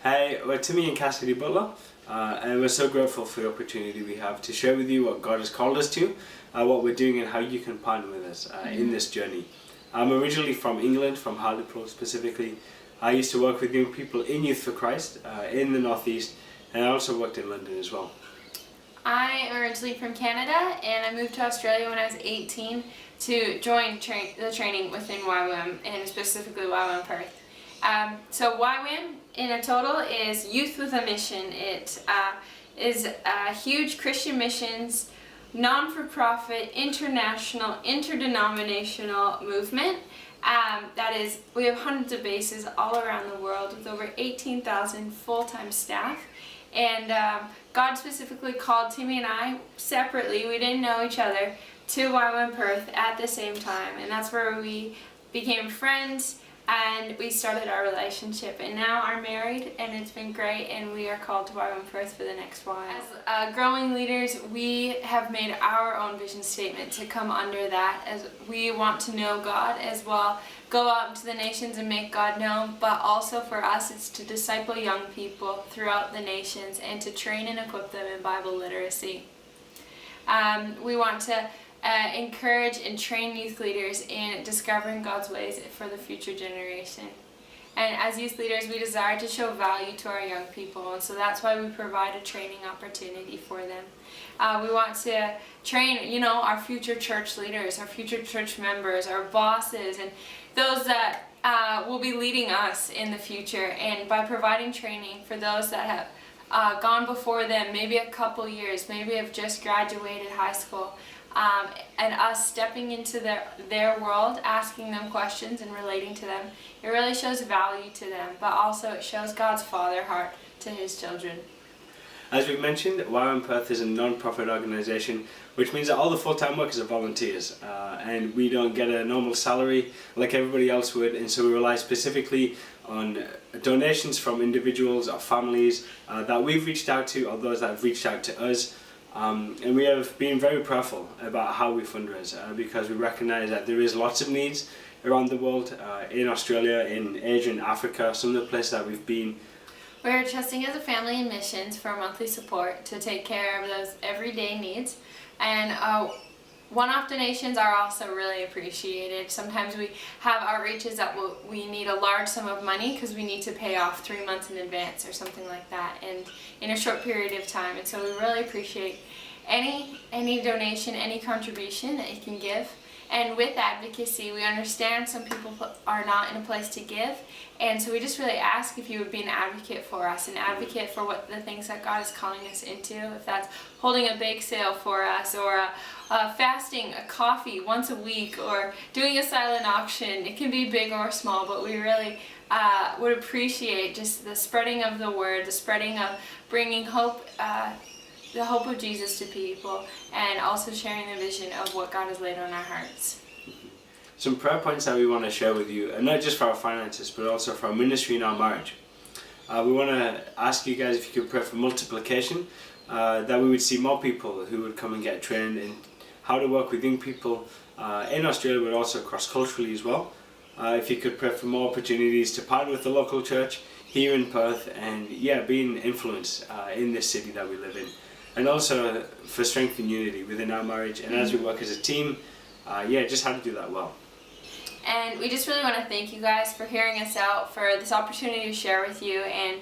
Hey, we're Timmy and Cassidy Butler, and we're so grateful for the opportunity we have to share with you what God has called us to, what we're doing and how you can partner with us in this journey. I'm originally from England, from Hartlepool specifically. I used to work with young people in Youth for Christ in the Northeast, and I also worked in London as well. I am originally from Canada, and I moved to Australia when I was 18 to join the training within YWAM, and specifically YWAM Perth. So YWAM in a total is Youth with a Mission. It is a huge Christian missions, non-for-profit, international, interdenominational movement. That is, we have hundreds of bases all around the world with over 18,000 full-time staff. And God specifically called Timmy and I separately, we didn't know each other, to YWAM Perth at the same time. And that's where we became friends and we started our relationship, and now are married, and it's been great, and we are called to YWAM Perth for the next while. As growing leaders, we have made our own vision statement to come under that, as we want to know God as well, go out into the nations and make God known, but also for us it's to disciple young people throughout the nations and to train and equip them in Bible literacy. We want to encourage and train youth leaders in discovering God's ways for the future generation. And as youth leaders, we desire to show value to our young people, and so that's why we provide a training opportunity for them. We want to train, our future church leaders, our future church members, our bosses, and those that will be leading us in the future. And by providing training for those that have gone before them, maybe a couple years, maybe have just graduated high school, and us stepping into their world, asking them questions and relating to them, it really shows value to them, but also it shows God's Father heart to His children. As we've mentioned, YWAM Perth is a non-profit organisation, which means that all the full-time workers are volunteers, and we don't get a normal salary like everybody else would, and so we rely specifically on donations from individuals or families that we've reached out to, or those that have reached out to us. And we have been very prayerful about how we fundraise because we recognise that there is lots of needs around the world, in Australia, in Asia, in Africa, some of the places that we've been. We're trusting as a family in missions for monthly support to take care of those everyday needs, and one-off donations are also really appreciated. Sometimes we have outreaches that we need a large sum of money because we need to pay off 3 months in advance or something like that, and in a short period of time. And so we really appreciate any donation, any contribution that you can give. And with advocacy, we understand some people are not in a place to give, and so we just really ask if you would be an advocate for us, an advocate for what the things that God is calling us into, if that's holding a bake sale for us, or fasting a coffee once a week, or doing a silent auction. It can be big or small, but we really would appreciate just the spreading of the word, the spreading of bringing hope, the hope of Jesus to people, and also sharing the vision of what God has laid on our hearts. Some prayer points that we want to share with you, and not just for our finances, but also for our ministry and our marriage. We want to ask you guys if you could pray for multiplication, that we would see more people who would come and get trained in how to work with young people in Australia, but also cross-culturally as well. If you could pray for more opportunities to partner with the local church here in Perth, and being influence in this city that we live in. And also for strength and unity within our marriage, and as we work as a team, just how to do that well. And we just really want to thank you guys for hearing us out, for this opportunity to share with you, and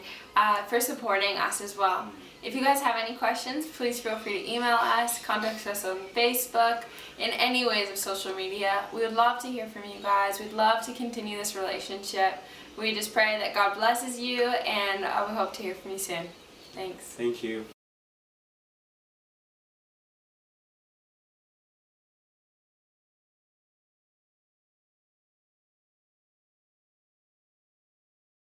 for supporting us as well. If you guys have any questions, please feel free to email us, contact us on Facebook, in any ways of social media. We would love to hear from you guys. We'd love to continue this relationship. We just pray that God blesses you, and we hope to hear from you soon. Thanks. Thank you.